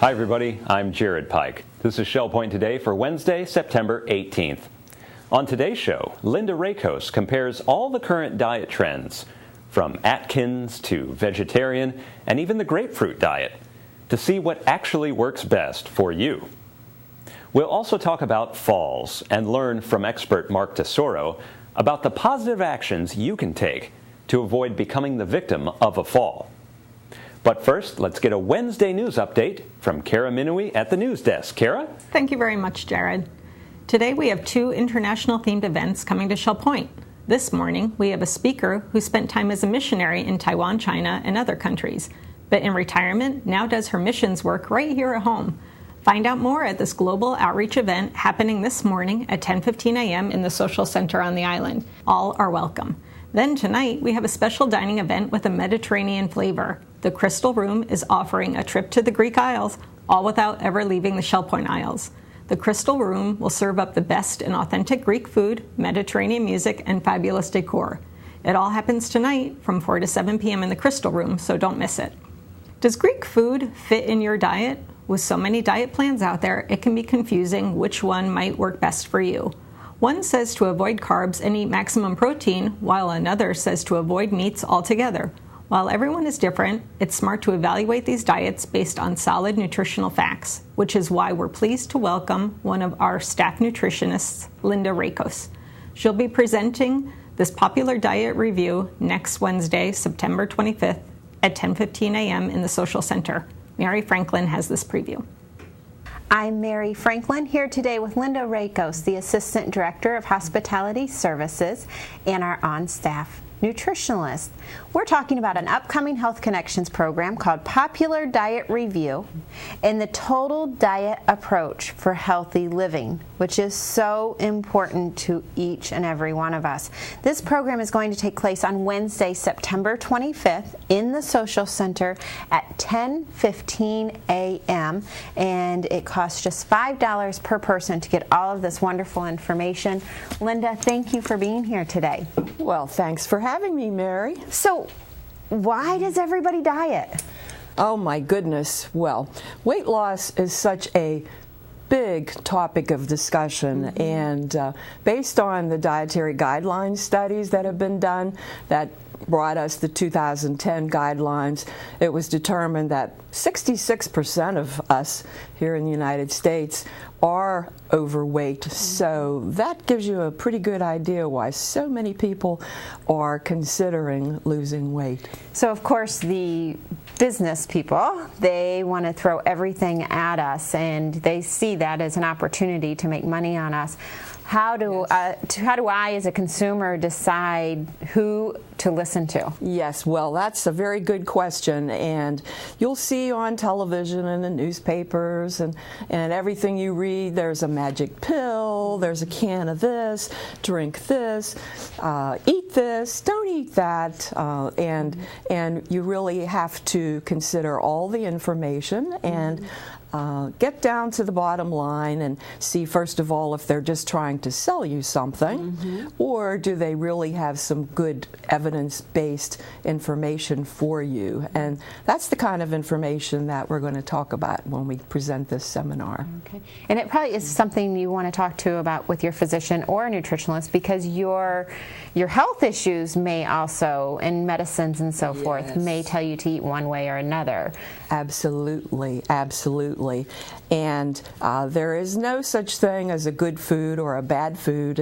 Hi everybody, I'm Jared Pike. This is Shell Point Today for Wednesday, September 18th. On today's show, Glenda Rakos compares all the current diet trends, from Atkins to vegetarian and even the grapefruit diet, to see what actually works best for you. We'll also talk about falls and learn from expert Mark Tesoro about the positive actions you can take to avoid becoming the victim of a fall. But first, let's get a Wednesday news update from Kara Minui at the news desk. Kara? Thank you very much, Jared. Today we have two international-themed events coming to Shell Point. This morning, we have a speaker who spent time as a missionary in Taiwan, China, and other countries, but in retirement now does her missions work right here at home. Find out more at this global outreach event happening this morning at 10:15 a.m. in the Social Center on the island. All are welcome. Then tonight, we have a special dining event with a Mediterranean flavor. The Crystal Room is offering a trip to the Greek Isles, all without ever leaving the Shell Point Isles. The Crystal Room will serve up the best and authentic Greek food, Mediterranean music, and fabulous decor. It all happens tonight from 4 to 7 p.m. in the Crystal Room, so don't miss it. Does Greek food fit in your diet? With so many diet plans out there, it can be confusing which one might work best for you. One says to avoid carbs and eat maximum protein, while another says to avoid meats altogether. While everyone is different, it's smart to evaluate these diets based on solid nutritional facts, which is why we're pleased to welcome one of our staff nutritionists, Glenda Rakos. She'll be presenting this popular diet review next Wednesday, September 25th at 10:15 a.m. in the Social Center. Mary Franklin has this preview. I'm Mary Franklin, here today with Glenda Rakos, the Assistant Director of Hospitality Services and our on-staff nutritionalist. We're talking about an upcoming Health Connections program called Popular Diet Review and the Total Diet Approach for Healthy Living, which is so important to each and every one of us. This program is going to take place on Wednesday, September 25th in the Social Center at 10:15 a.m. and it costs just $5 per person to get all of this wonderful information. Glenda, thank you for being here today. Well, thanks for having me, Mary. So, why does everybody diet? Oh my goodness. Well, weight loss is such a big topic of discussion, and based on the dietary guidelines studies that have been done that brought us the 2010 guidelines, it was determined that 66% of us here in the United States are overweight. So that gives you a pretty good idea why so many people are considering losing weight. So of course the business people, they want to throw everything at us and they see that as an opportunity to make money on us. How do I as a consumer decide who to listen to? Yes, well, that's a very good question, and you'll see on television and the newspapers and everything you read, there's a magic pill, there's a can of this, drink this, eat this, don't eat that, and you really have to consider all the information and get down to the bottom line and see, first of all, if they're just trying to sell you something, or do they really have some good evidence-based information for you. And that's the kind of information that we're going to talk about when we present this seminar. Okay. And it probably is something you want to talk to about with your physician or a nutritionist, because your health issues may also, and medicines and so forth, may tell you to eat one way or another. Absolutely, absolutely. And there is no such thing as a good food or a bad food.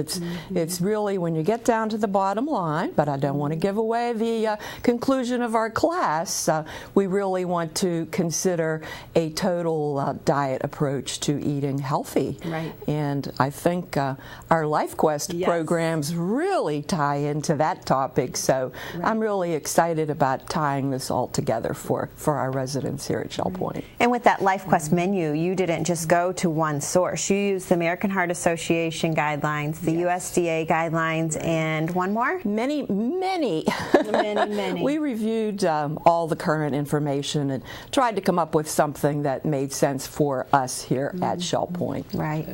It's really when you get down to the bottom line, but I don't want to give away the conclusion of our class. We really want to consider a total diet approach to eating healthy. Right. And I think our LifeQuest programs really tie into that topic. So I'm really excited about tying this all together for our residents here at Shell Point. And with that LifeQuest menu, you didn't just go to one source. You used the American Heart Association guidelines, the USDA guidelines, and one more? Many. We reviewed all the current information and tried to come up with something that made sense for us here at Shell Point. Right.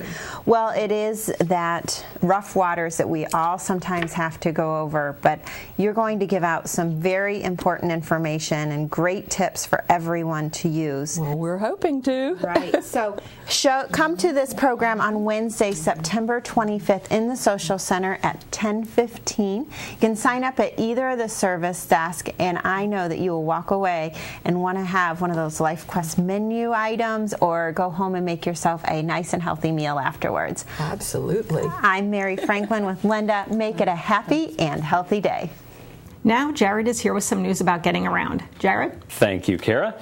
Well, it is that rough waters that we all sometimes have to go over, but you're going to give out some very important information and great tips for everyone to use. Well, we're hoping to. you. Right. So come to this program on Wednesday, September 25th in the Social Center at 10:15. You can sign up at either of the service desks, and I know that you will walk away and want to have one of those LifeQuest menu items or go home and make yourself a nice and healthy meal afterwards. Absolutely. I'm Mary Franklin with Glenda. Make it a happy and healthy day. Now Jared is here with some news about getting around. Jared? Thank you, Kara.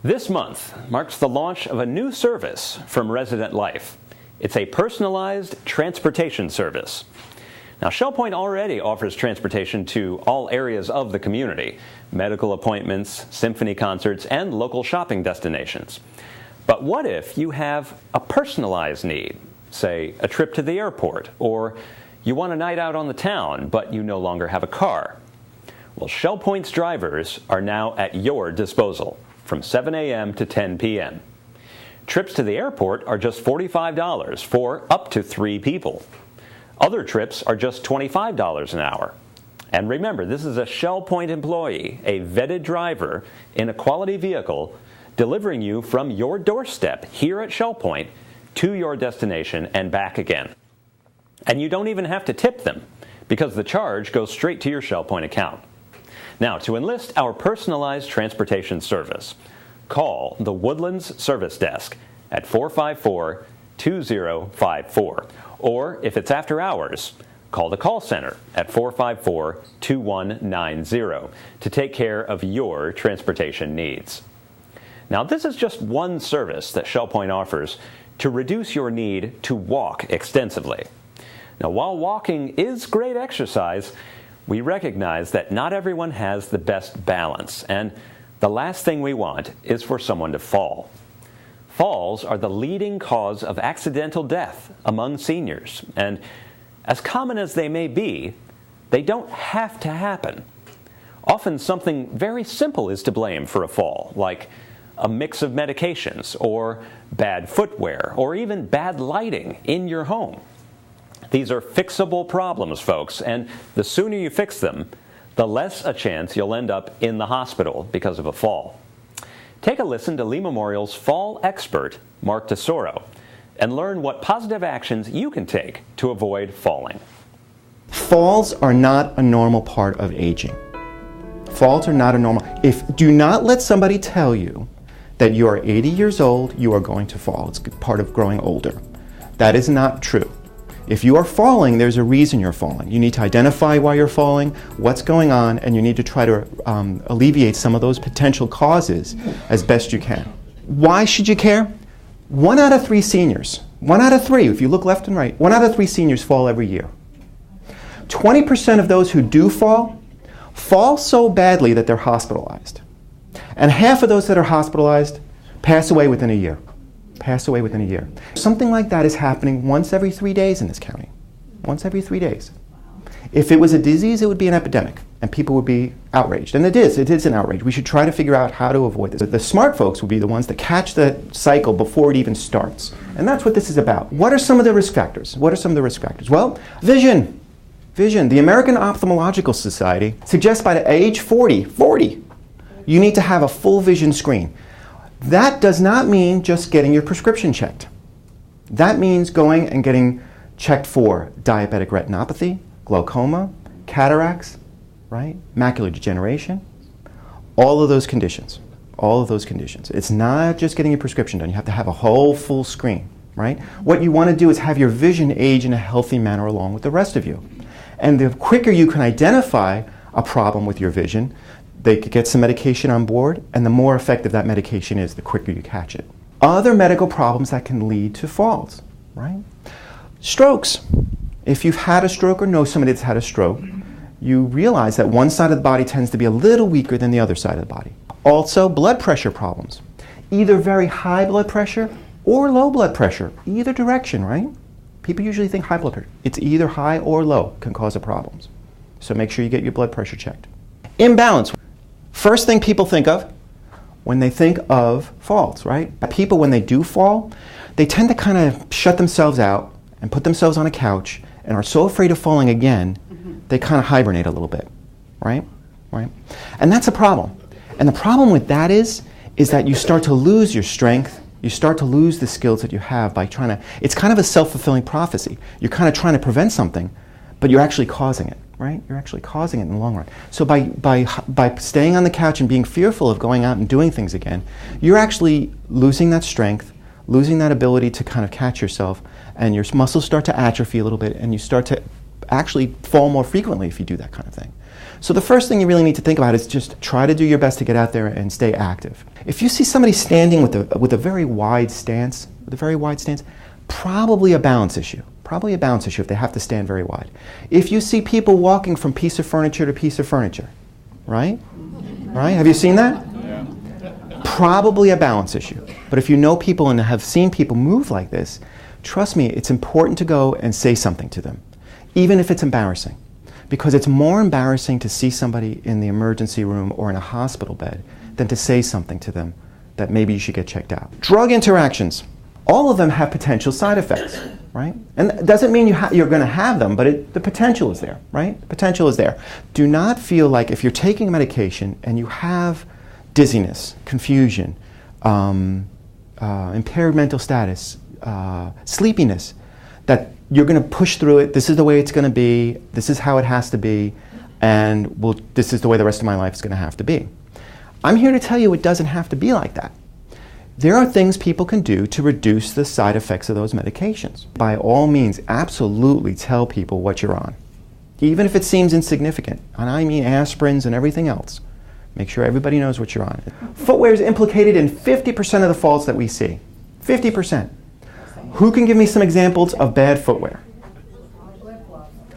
This month marks the launch of a new service from Resident Life. It's a personalized transportation service. Now, ShellPoint already offers transportation to all areas of the community: medical appointments, symphony concerts, and local shopping destinations. But what if you have a personalized need, say a trip to the airport, or you want a night out on the town, but you no longer have a car? Well, ShellPoint's drivers are now at your disposal from 7 a.m. to 10 p.m. Trips to the airport are just $45 for up to 3 people. Other trips are just $25 an hour. And remember, this is a ShellPoint employee, a vetted driver in a quality vehicle, delivering you from your doorstep here at ShellPoint to your destination and back again. And you don't even have to tip them, because the charge goes straight to your ShellPoint account. Now, to enlist our personalized transportation service, call the Woodlands Service Desk at 454-2054. Or, if it's after hours, call the call center at 454-2190 to take care of your transportation needs. Now, this is just one service that ShellPoint offers to reduce your need to walk extensively. Now, while walking is great exercise, we recognize that not everyone has the best balance, and the last thing we want is for someone to fall. Falls are the leading cause of accidental death among seniors, and as common as they may be, they don't have to happen. Often something very simple is to blame for a fall, like a mix of medications, or bad footwear, or even bad lighting in your home. These are fixable problems, folks, and the sooner you fix them, the less a chance you'll end up in the hospital because of a fall. Take a listen to Lee Memorial's fall expert, Mark Tesoro, and learn what positive actions you can take to avoid falling. Falls are not a normal part of aging. Falls are not a normal. Do not let somebody tell you that you are 80 years old, you are going to fall. It's part of growing older. That is not true. If you are falling, there's a reason you're falling. You need to identify why you're falling, what's going on, and you need to try to alleviate some of those potential causes as best you can. Why should you care? 1 out of 3 seniors, 1 out of 3, if you look left and right, 1 out of 3 seniors fall every year. 20% of those who do fall so badly that they're hospitalized. And half of those that are hospitalized pass away within a year. Something like that is happening once every 3 days in this county. Once every 3 days. If it was a disease, it would be an epidemic, and people would be outraged. And it is an outrage. We should try to figure out how to avoid this. The smart folks will be the ones that catch the cycle before it even starts. And that's what this is about. What are some of the risk factors? Well, vision. The American Ophthalmological Society suggests by the age 40, you need to have a full vision screen. That does not mean just getting your prescription checked. That means going and getting checked for diabetic retinopathy, glaucoma, cataracts, right? Macular degeneration, all of those conditions. It's not just getting your prescription done. You have to have a whole full screen, right? What you want to do is have your vision age in a healthy manner along with the rest of you. And the quicker you can identify a problem with your vision, they could get some medication on board, and the more effective that medication is, the quicker you catch it. Other medical problems that can lead to falls, right? Strokes. If you've had a stroke or know somebody that's had a stroke, you realize that one side of the body tends to be a little weaker than the other side of the body. Also, blood pressure problems. Either very high blood pressure or low blood pressure, either direction, right? People usually think high blood pressure. It's either high or low can cause problems. So make sure you get your blood pressure checked. Imbalance. First thing people think of when they think of falls, right? People, when they do fall, they tend to kind of shut themselves out and put themselves on a couch and are so afraid of falling again, they kind of hibernate a little bit, right? And that's a problem. And the problem with that is that you start to lose your strength You start to lose the skills that you have by trying to, it's kind of a self-fulfilling prophecy. You're kind of trying to prevent something, but you're actually causing it, right? You're actually causing it in the long run. So by staying on the couch and being fearful of going out and doing things again, you're actually losing that strength, losing that ability to kind of catch yourself, and your muscles start to atrophy a little bit, and you start to actually fall more frequently if you do that kind of thing. So the first thing you really need to think about is just try to do your best to get out there and stay active. If you see somebody standing with a very wide stance, probably a balance issue. Probably a balance issue if they have to stand very wide. If you see people walking from piece of furniture to piece of furniture, right? Right? Have you seen that? Yeah. Probably a balance issue. But if you know people and have seen people move like this, trust me, it's important to go and say something to them, even if it's embarrassing. Because it's more embarrassing to see somebody in the emergency room or in a hospital bed than to say something to them that maybe you should get checked out. Drug interactions. All of them have potential side effects, right? And it doesn't mean you're going to have them, but the potential is there, right? The potential is there. Do not feel like if you're taking a medication and you have dizziness, confusion, impaired mental status, sleepiness, that you're going to push through it. This is the way it's going to be. This is how it has to be. And this is the way the rest of my life is going to have to be. I'm here to tell you it doesn't have to be like that. There are things people can do to reduce the side effects of those medications. By all means, absolutely tell people what you're on, even if it seems insignificant. And I mean aspirins and everything else. Make sure everybody knows what you're on. Footwear is implicated in 50% of the falls that we see. 50%. Who can give me some examples of bad footwear?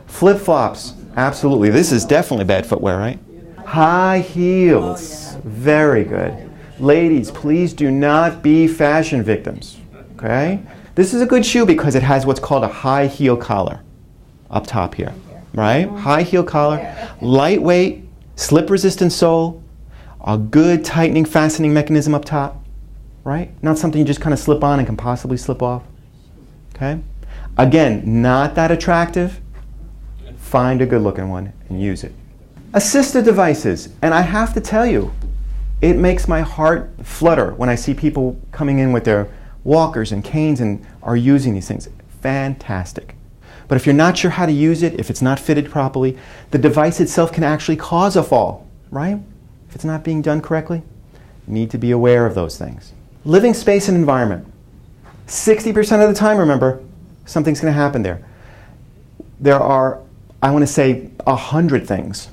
Flip-flops. Absolutely. This is definitely bad footwear, right? High heels. Very good. Ladies, please do not be fashion victims. Okay? This is a good shoe because it has what's called a high heel collar up top here. Right? High heel collar. Lightweight, slip-resistant sole. A good tightening, fastening mechanism up top. Right? Not something you just kind of slip on and can possibly slip off. Okay? Again, not that attractive. Find a good-looking one and use it. Assistive devices. And I have to tell you, it makes my heart flutter when I see people coming in with their walkers and canes and are using these things. Fantastic. But if you're not sure how to use it, if it's not fitted properly, the device itself can actually cause a fall, right? If it's not being done correctly, you need to be aware of those things. Living space and environment. 60% of the time, remember, something's going to happen there. There are, I want to say, 100 things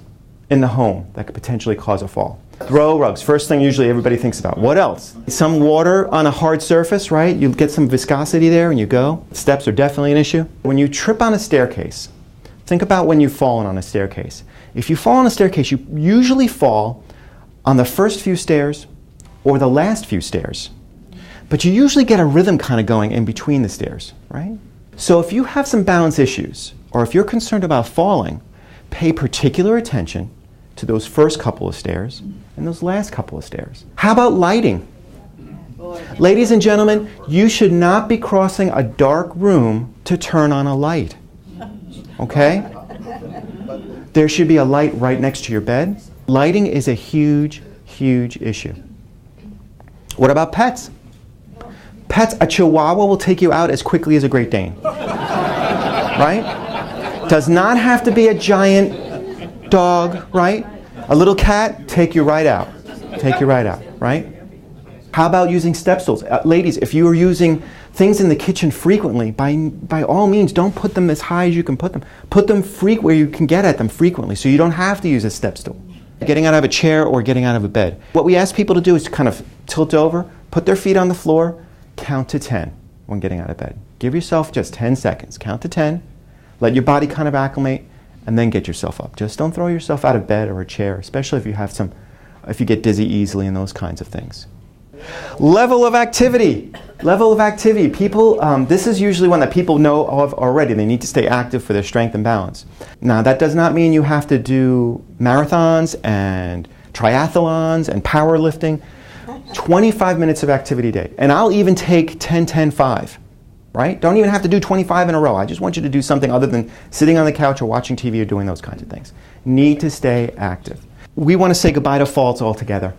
in the home that could potentially cause a fall. Throw rugs, first thing usually everybody thinks about. What else? Some water on a hard surface, right? You get some viscosity there and you go. Steps are definitely an issue. When you trip on a staircase, think about when you've fallen on a staircase. If you fall on a staircase, you usually fall on the first few stairs or the last few stairs. But you usually get a rhythm kind of going in between the stairs, right? So if you have some balance issues, or if you're concerned about falling, pay particular attention to those first couple of stairs and those last couple of stairs. How about lighting? Ladies and gentlemen, you should not be crossing a dark room to turn on a light, okay? There should be a light right next to your bed. Lighting is a huge, huge issue. What about pets? Pets, a Chihuahua will take you out as quickly as a Great Dane. Right? Does not have to be a giant dog, right? A little cat, take you right out. Take you right out, right? How about using step stools? Ladies, if you are using things in the kitchen frequently, by all means, don't put them as high as you can put them. Put them where you can get at them frequently so you don't have to use a step stool. Getting out of a chair or getting out of a bed. What we ask people to do is to kind of tilt over, put their feet on the floor, count to 10 when getting out of bed. Give yourself just 10 seconds. Count to 10. Let your body kind of acclimate, and then get yourself up. Just don't throw yourself out of bed or a chair, especially if you get dizzy easily and those kinds of things. Level of activity. Level of activity. People, this is usually one that people know of already. They need to stay active for their strength and balance. Now, that does not mean you have to do marathons and triathlons and powerlifting. 25 minutes of activity a day. And I'll even take 10-10-5. Right? Don't even have to do 25 in a row. I just want you to do something other than sitting on the couch or watching TV or doing those kinds of things. Need to stay active. We want to say goodbye to falls altogether.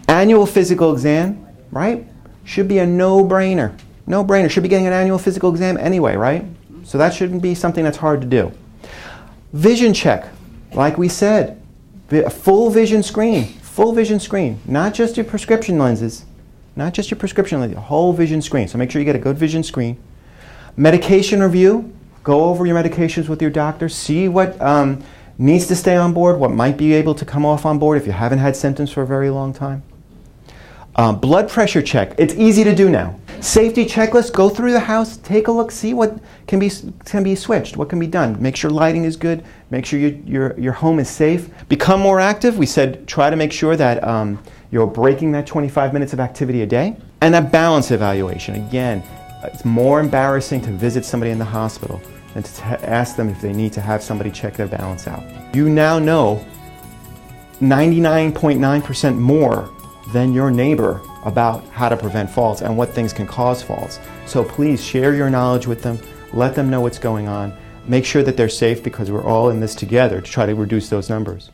Annual physical exam, right? should be a no-brainer. No-brainer. Should be getting an annual physical exam anyway, right? So that shouldn't be something that's hard to do. Vision check, like we said, a full vision screen, not just your prescription lenses, a whole vision screen. So make sure you get a good vision screen. Medication review, go over your medications with your doctor, see what needs to stay on board, what might be able to come off on board if you haven't had symptoms for a very long time. Blood pressure check, it's easy to do now. Safety checklist, go through the house, take a look, see what can be switched, what can be done. Make sure lighting is good, make sure your home is safe. Become more active, we said try to make sure that you're breaking that 25 minutes of activity a day. And a balance evaluation, again, it's more embarrassing to visit somebody in the hospital than to ask them if they need to have somebody check their balance out. You now know 99.9% more than your neighbor about how to prevent falls and what things can cause falls. So please share your knowledge with them, let them know what's going on, make sure that they're safe because we're all in this together to try to reduce those numbers.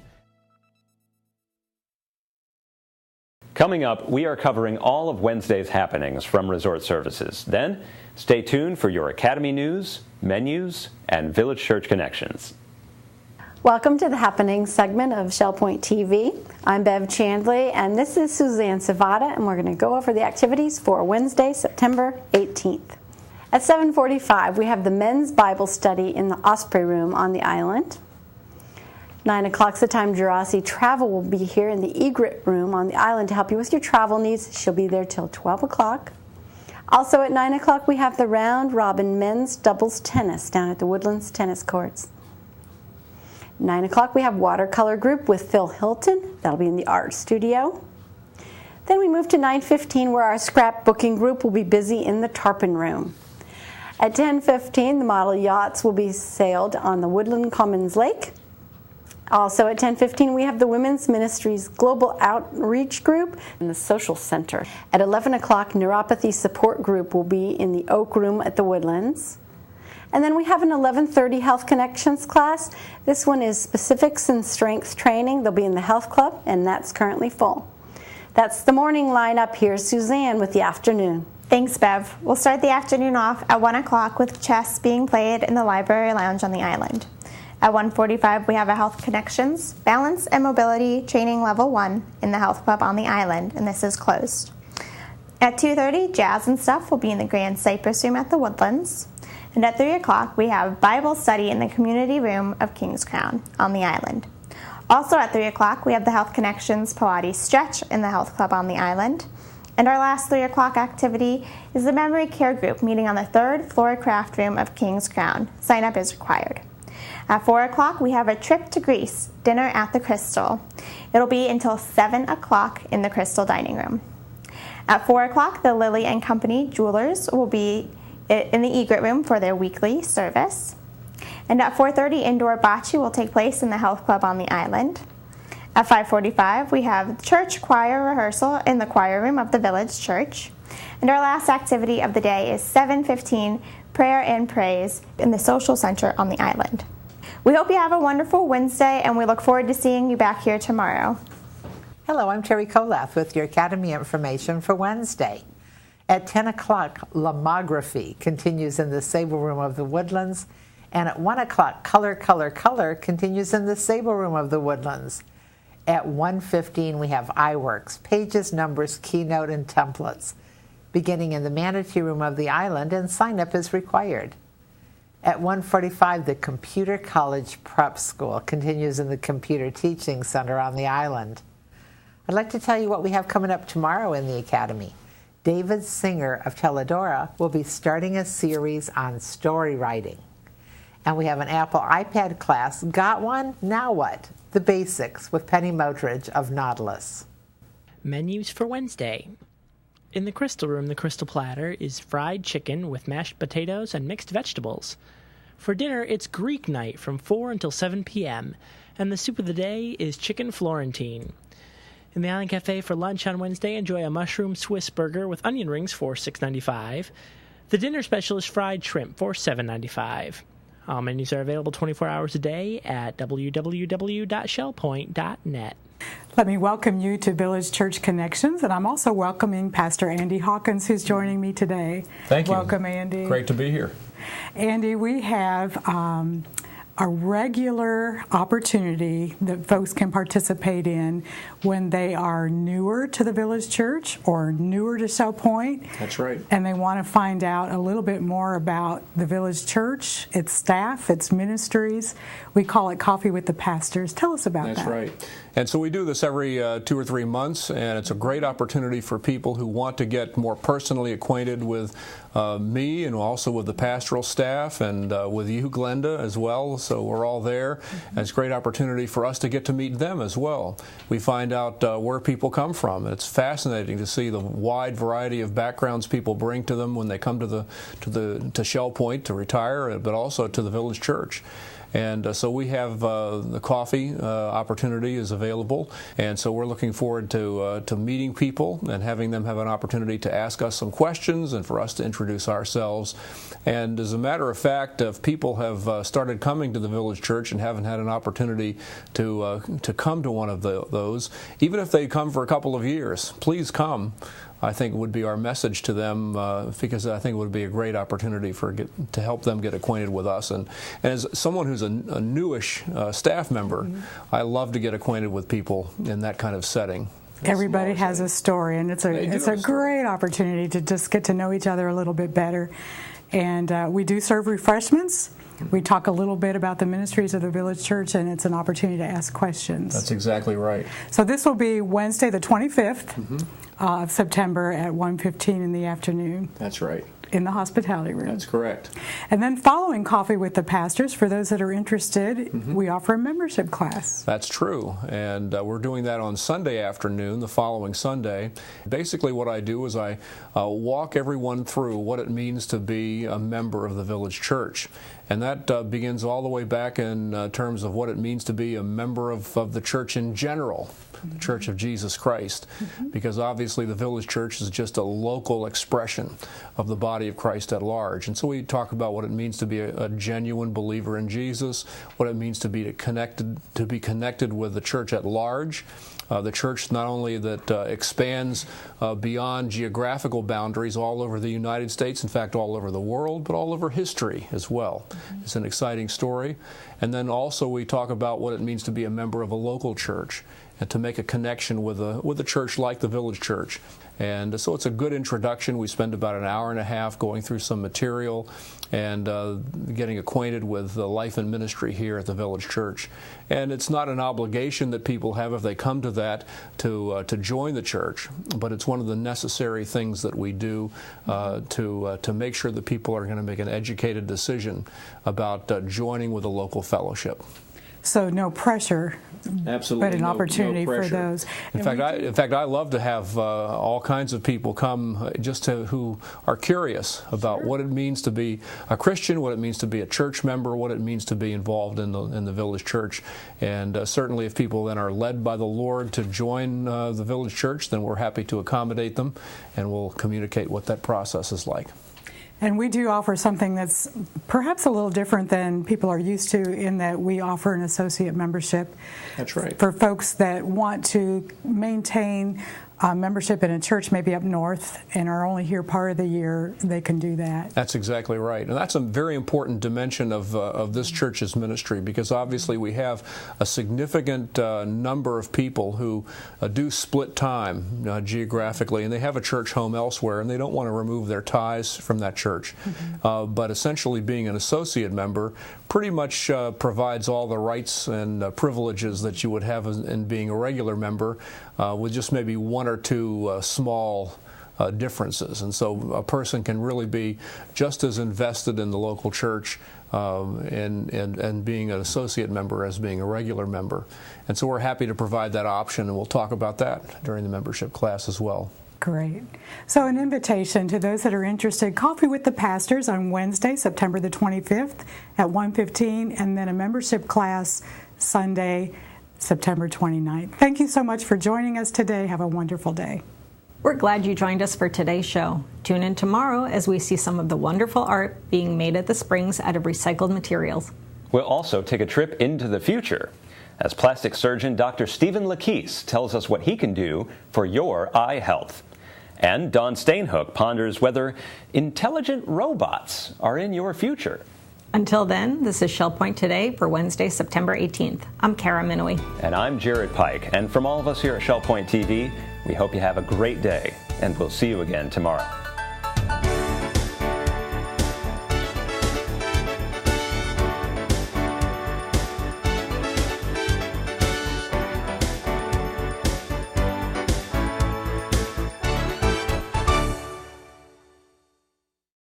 Coming up, we are covering all of Wednesday's happenings from Resort Services. Then, stay tuned for your Academy news, menus, and Village Church connections. Welcome to the Happenings segment of ShellPoint TV. I'm Bev Chandley, and this is Suzanne Savada, and we're going to go over the activities for Wednesday, September 18th. At 7:45, we have the men's Bible study in the Osprey Room on the island. 9 o'clock's the time Gerasi Travel will be here in the Egret Room on the island to help you with your travel needs. She'll be there till 12 o'clock. Also at 9 o'clock, we have the Round Robin Men's Doubles Tennis down at the Woodlands Tennis Courts. 9 o'clock, we have Watercolor Group with Phil Hilton. That'll be in the Art Studio. Then we move to 9:15, where our scrapbooking group will be busy in the Tarpon Room. At 10:15, the model yachts will be sailed on the Woodland Commons Lake. Also at 10:15, we have the Women's Ministries Global Outreach Group in the Social Center. At 11 o'clock, Neuropathy Support Group will be in the Oak Room at the Woodlands. And then we have an 11:30 Health Connections class. This one is specifics and strength training. They'll be in the Health Club, and that's currently full. That's the morning lineup. Here's Suzanne with the afternoon. Thanks, Bev. We'll start the afternoon off at 1 o'clock with chess being played in the Library Lounge on the island. At 1:45, we have a Health Connections, Balance and Mobility Training Level 1 in the Health Club on the island, and this is closed. At 2:30, Jazz and Stuff will be in the Grand Cypress Room at the Woodlands. And at 3 o'clock, we have Bible study in the Community Room of King's Crown on the island. Also at 3 o'clock, we have the Health Connections Pilates Stretch in the Health Club on the island. And our last 3 o'clock activity is the Memory Care Group meeting on the 3rd floor craft room of King's Crown. Sign up is required. At 4 o'clock, we have a trip to Greece, dinner at the Crystal. It'll be until 7 o'clock in the Crystal dining room. At 4 o'clock, the Lily and Company Jewelers will be in the Egret Room for their weekly service. And at 4:30, indoor bocce will take place in the Health Club on the island. At 5:45, we have church choir rehearsal in the choir room of the Village Church. And our last activity of the day is 7:15, prayer and praise in the Social Center on the island. We hope you have a wonderful Wednesday, and we look forward to seeing you back here tomorrow. Hello, I'm Terry Kolath with your Academy information for Wednesday. At 10 o'clock, Lomography continues in the Sable Room of the Woodlands, and at 1 o'clock, Color, Color, Color continues in the Sable Room of the Woodlands. At 1:15, we have iWorks, Pages, Numbers, Keynote, and Templates, beginning in the Manatee Room of the island, and sign-up is required. At 1:45, the Computer College Prep School continues in the Computer Teaching Center on the island. I'd like to tell you what we have coming up tomorrow in the Academy. David Singer of Teledora will be starting a series on story writing. And we have an Apple iPad class. Got one? Now what? The Basics with Penny Modridge of Nautilus. Menus for Wednesday. In the Crystal Room, the Crystal Platter is fried chicken with mashed potatoes and mixed vegetables. For dinner, it's Greek night from 4 until 7 p.m., and the soup of the day is chicken Florentine. In the Island Cafe for lunch on Wednesday, enjoy a mushroom Swiss burger with onion rings for $6.95. The dinner special is fried shrimp for $7.95. All menus are available 24 hours a day at www.shellpoint.net. Let me welcome you to Village Church Connections, and I'm also welcoming Pastor Andy Hawkins, who's joining me today. Thank you. Welcome, Andy. Great to be here. Andy, we have a regular opportunity that folks can participate in when they are newer to the Village Church or newer to Shell Point. That's right. And they want to find out a little bit more about the Village Church, its staff, its ministries. We call it Coffee with the Pastors. Tell us about that. That's right. And so we do this every 2 or 3 months, and it's a great opportunity for people who want to get more personally acquainted with me and also with the pastoral staff and with you, Glenda, as well. So we're all there. And it's a great opportunity for us to get to meet them as well. We find out where people come from. It's fascinating to see the wide variety of backgrounds people bring to them when they come to Shell Point to retire, but also to the Village Church. And so we have the coffee opportunity is available, and so we're looking forward to meeting people and having them have an opportunity to ask us some questions and for us to introduce ourselves. And as a matter of fact, if people have started coming to the Village Church and haven't had an opportunity to come to one of those, even if they come for a couple of years, please come. I think would be our message to them because I think it would be a great opportunity to help them get acquainted with us. And as someone who's a newish staff member, I love to get acquainted with people in that kind of setting. Everybody has a story, and it's a great opportunity to just get to know each other a little bit better. And we do serve refreshments. We talk a little bit about the ministries of the Village Church, and it's an opportunity to ask questions. That's exactly right. So this will be Wednesday the 25th of September at 1:15 in the afternoon. That's right. In the hospitality room. That's correct. And then following Coffee with the Pastors, for those that are interested, we offer a membership class. That's true. And we're doing that on Sunday afternoon, the following Sunday. Basically what I do is I walk everyone through what it means to be a member of the Village Church. And that begins all the way back in terms of what it means to be a member of the church in general, the Church of Jesus Christ, because obviously the Village Church is just a local expression of the body of Christ at large. And so we talk about what it means to be a genuine believer in Jesus, what it means to be connected with the church at large. The church not only that expands beyond geographical boundaries all over the United States, in fact all over the world, but all over history as well. It's an exciting story. And then also we talk about what it means to be a member of a local church and to make a connection with a church like the Village Church. And so it's a good introduction. We spend about an hour and a half going through some material and getting acquainted with the life and ministry here at the Village Church. And it's not an obligation that people have if they come to that to join the church, but it's one of the necessary things that we do to make sure that people are going to make an educated decision about joining with a local fellowship. So no pressure, absolutely, but an opportunity for those. In fact, I love to have all kinds of people come who are curious about what it means to be a Christian, what it means to be a church member, what it means to be involved in the Village Church. And certainly if people then are led by the Lord to join the Village Church, then we're happy to accommodate them, and we'll communicate what that process is like. And we do offer something that's perhaps a little different than people are used to, in that we offer an associate membership. That's right. For folks that want to maintain membership in a church maybe up north and are only here part of the year, they can do that. That's exactly right. And that's a very important dimension of this church's ministry, because obviously we have a significant number of people who do split time geographically, and they have a church home elsewhere, and they don't want to remove their ties from that church. But essentially being an associate member pretty much provides all the rights and privileges that you would have in being a regular member, with just maybe one or two small differences. And so a person can really be just as invested in the local church and being an associate member as being a regular member. And so we're happy to provide that option, and we'll talk about that during the membership class as well. Great. So an invitation to those that are interested, Coffee with the Pastors on Wednesday, September the 25th at 1:15, and then a membership class Sunday, September 29th. Thank you so much for joining us today. Have a wonderful day. We're glad you joined us for today's show. Tune in tomorrow as we see some of the wonderful art being made at the Springs out of recycled materials. We'll also take a trip into the future. as plastic surgeon Dr. Stephen Rakos tells us what he can do for your eye health. And Dawn Stainhook ponders whether intelligent robots are in your future. Until then, this is Shell Point Today for Wednesday, September 18th. I'm Kara Minoy. And I'm Jared Pike. And from all of us here at Shell Point TV, we hope you have a great day, and we'll see you again tomorrow.